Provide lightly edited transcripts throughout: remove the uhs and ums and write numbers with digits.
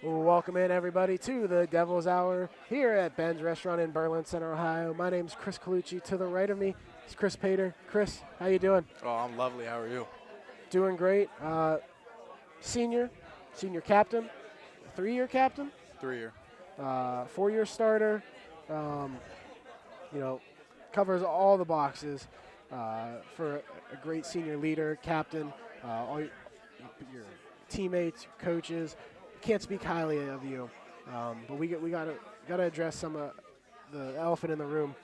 Welcome in, everybody, to the Devil's Hour here at Ben's Restaurant in Berlin Center, Ohio. My name's Chris Colucci. To the right of me is Chris Pater. Chris, how you doing? Oh, I'm lovely. How are you? Doing great. Senior, senior captain, 3-year captain, 3 year. 4-year starter. Um, you know, covers all the boxes for a great senior leader, captain, all your teammates, your coaches. Can't speak highly of you, but we gotta address some the elephant in the room.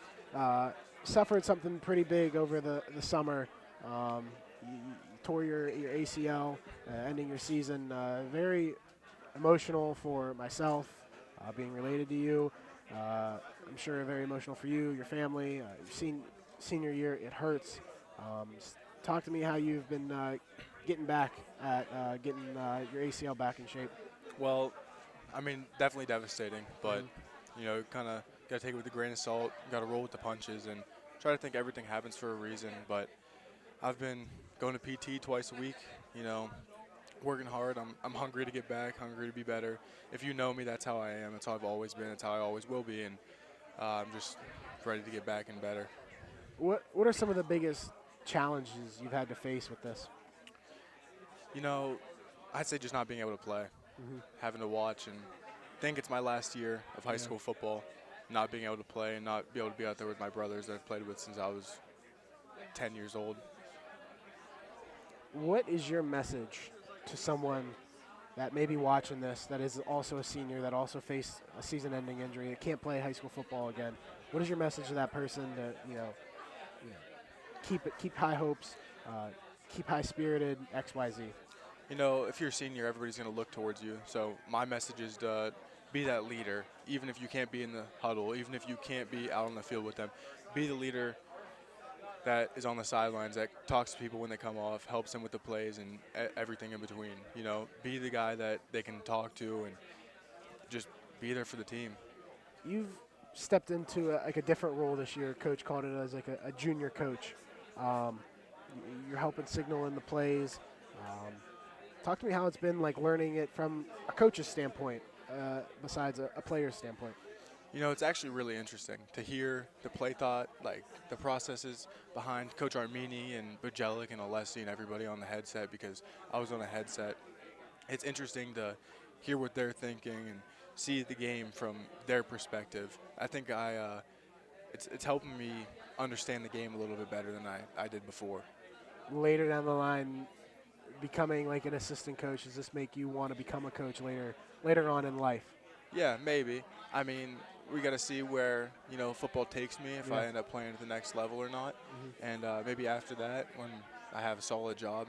Suffered something pretty big over the summer. You tore your ACL, ending your season. Very emotional for myself, being related to you. I'm sure very emotional for you, your family. You've seen senior year, it hurts. Talk to me how you've been getting back at getting your ACL back in shape. Well, I mean, definitely devastating, but Mhm. kind of gotta take it with a grain of salt. Gotta roll with the punches and try to think everything happens for a reason. But I've been going to PT twice a week. You know, working hard. I'm hungry to get back, hungry to be better. If you know me, that's how I am. That's how I've always been. That's how I always will be. And I'm just ready to get back and better. What are some of the biggest challenges you've had to face with this? You know, I'd say just not being able to play, Hmm. having to watch and think it's my last year of high Yeah. school football, not being able to play and not be able to be out there with my brothers that I've played with since I was 10 years old. What is your message to someone that may be watching this that is also a senior that also faced a season-ending injury that can't play high school football again? What is your message to that person to you know keep high hopes, uh, keep high spirited, X Y Z? You know, if you're a senior, everybody's going to look towards you. So my message is to be that leader, even if you can't be in the huddle, even if you can't be out on the field with them. Be the leader that is on the sidelines, that talks to people when they come off, helps them with the plays and everything in between. You know, be the guy that they can talk to and just be there for the team. You've stepped into like a different role this year. Coach called it as like a junior coach. Um, you're helping signal in the plays. Um, Talk to me how it's been like learning it from a coach's standpoint, besides a player's standpoint. You know, it's actually really interesting to hear the play thought, like the processes behind Coach Armini and Bujelic and Alessi and everybody on the headset because I was on a headset. It's interesting to hear what they're thinking and see the game from their perspective. I think it's helping me understand the game a little bit better than I did before. Later down the line, becoming like an assistant coach, does this make you want to become a coach later on in life? Yeah, maybe. I mean, we got to see where football takes me if Yeah. I end up playing at the next level or not, Hmm. and maybe after that, when I have a solid job,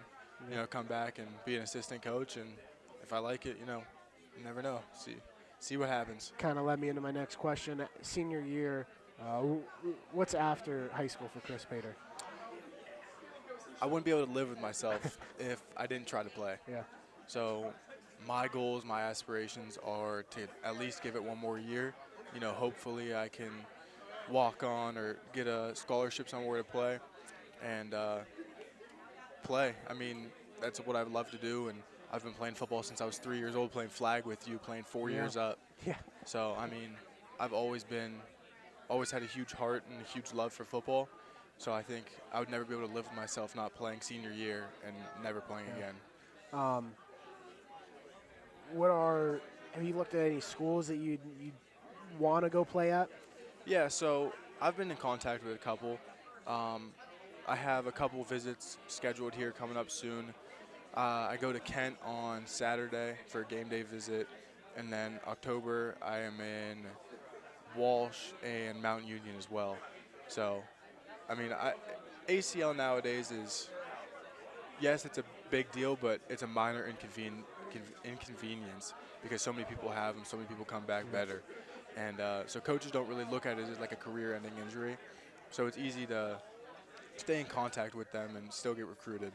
Yeah. come back and be an assistant coach, and if I like it, you never know. See what happens. Kind of led me into my next question. Senior year, what's after high school for Chris Pater? I wouldn't be able to live with myself if I didn't try to play. Yeah. So my goals, my aspirations are to at least give it one more year. Hopefully I can walk on or get a scholarship somewhere to play and play. I mean, that's what I would love to do, and I've been playing football since I was 3 years old, playing flag with you, playing four Yeah. years up. Yeah. So I mean, I've always had a huge heart and a huge love for football. So I think I would never be able to live with myself not playing senior year and never playing again. Um, what are have you looked at any schools that you want to go play at? Yeah, so I've been in contact with a couple. Um, I have a couple visits scheduled here coming up soon. I go to Kent on Saturday for a game day visit, and then October I am in Walsh and Mount Union as well. So, I mean, ACL nowadays is, yes, it's a big deal, but it's a minor inconvenience because so many people have them, so many people come back better. And so coaches don't really look at it as like a career-ending injury. So it's easy to stay in contact with them and still get recruited.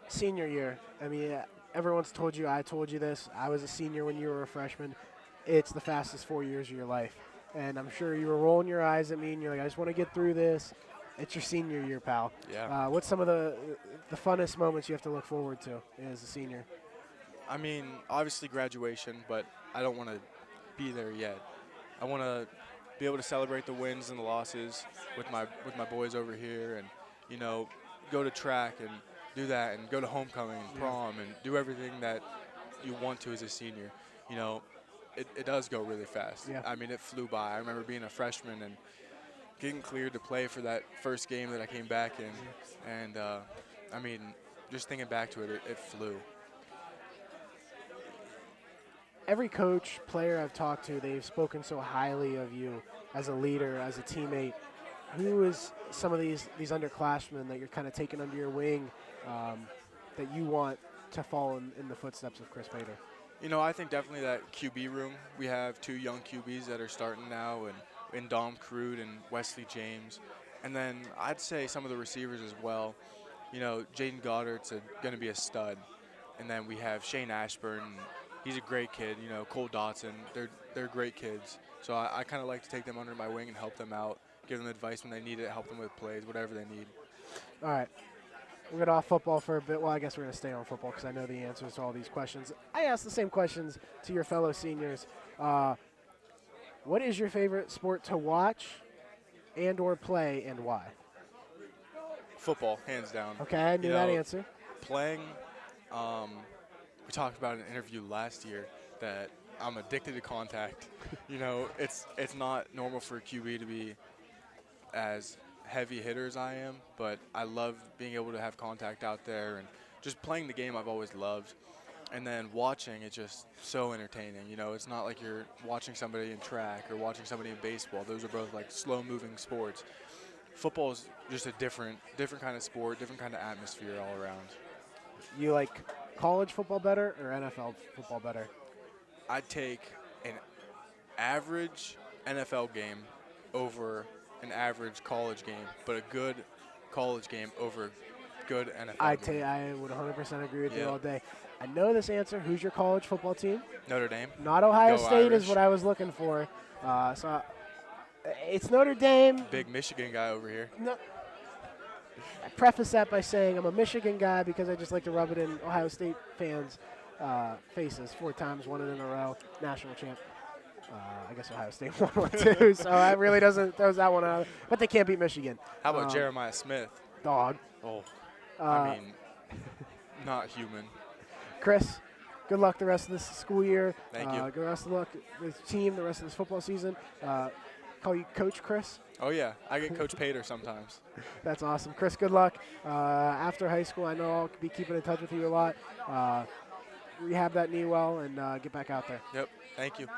Senior year. I mean, everyone's told you. I told you this. I was a senior when you were a freshman. It's the fastest 4 years of your life, and I'm sure you were rolling your eyes at me, and you're like, I just want to get through this. It's your senior year, pal. Yeah. What's some of the funnest moments you have to look forward to as a senior? I mean, obviously graduation, but I don't want to be there yet. I want to be able to celebrate the wins and the losses with my boys over here, and you know, go to track and do that, and go to homecoming and prom, and do everything that you want to as a senior. You know, it does go really fast. Yeah. I mean, it flew by. I remember being a freshman and getting cleared to play for that first game that I came back in, and I mean, just thinking back to it, it flew. Every coach, player I've talked to, they've spoken so highly of you as a leader, as a teammate. Who is some of these underclassmen that you're kind of taking under your wing that you want to follow in the footsteps of Chris Pater? You know, I think definitely that QB room. We have 2 young QBs that are starting now, and Dom Crude and Wesley James. And then I'd say some of the receivers as well. You know, Jaden Goddard's going to be a stud. And then we have Shane Ashburn. He's a great kid. You know, Cole Dotson. They're great kids. So I kind of like to take them under my wing and help them out, give them advice when they need it, help them with plays, whatever they need. All right. We'll get off football for a bit. Well, I guess we're going to stay on football because I know the answers to all these questions. I asked the same questions to your fellow seniors. What is your favorite sport to watch and or play, and why? Football, hands down. Okay, I knew that answer. Playing, we talked about in an interview last year that I'm addicted to contact. You know, it's not normal for a QB to be as heavy hitter as I am, but I love being able to have contact out there, and just playing the game I've always loved. And then watching, it's just so entertaining. You know, it's not like you're watching somebody in track or watching somebody in baseball. Those are both like slow-moving sports. Football is just a different kind of sport, different kind of atmosphere all around. You like college football better or NFL football better? I'd take an average NFL game over an average college game, but a good college game over a good NFL game. I would 100% agree with you Yep. all day. I know this answer. Who's your college football team? Notre Dame. Not Ohio Go State is Irish. what I was looking for. It's Notre Dame. Big Michigan guy over here. No, I preface that by saying I'm a Michigan guy because I just like to rub it in Ohio State fans' faces. 4 times, won it in a row, national champ. I guess Ohio State won one too, so that really doesn't throws that one out. But they can't beat Michigan. How about Jeremiah Smith? Dog. Oh, I mean, not human. Chris, good luck the rest of this school year. Thank you. Good rest of luck with the team the rest of this football season. Call you Coach Chris. Oh, yeah. I get Coach Pater sometimes. That's awesome. Chris, good luck. After high school, I know I'll be keeping in touch with you a lot. Rehab that knee well and get back out there. Yep. Thank you.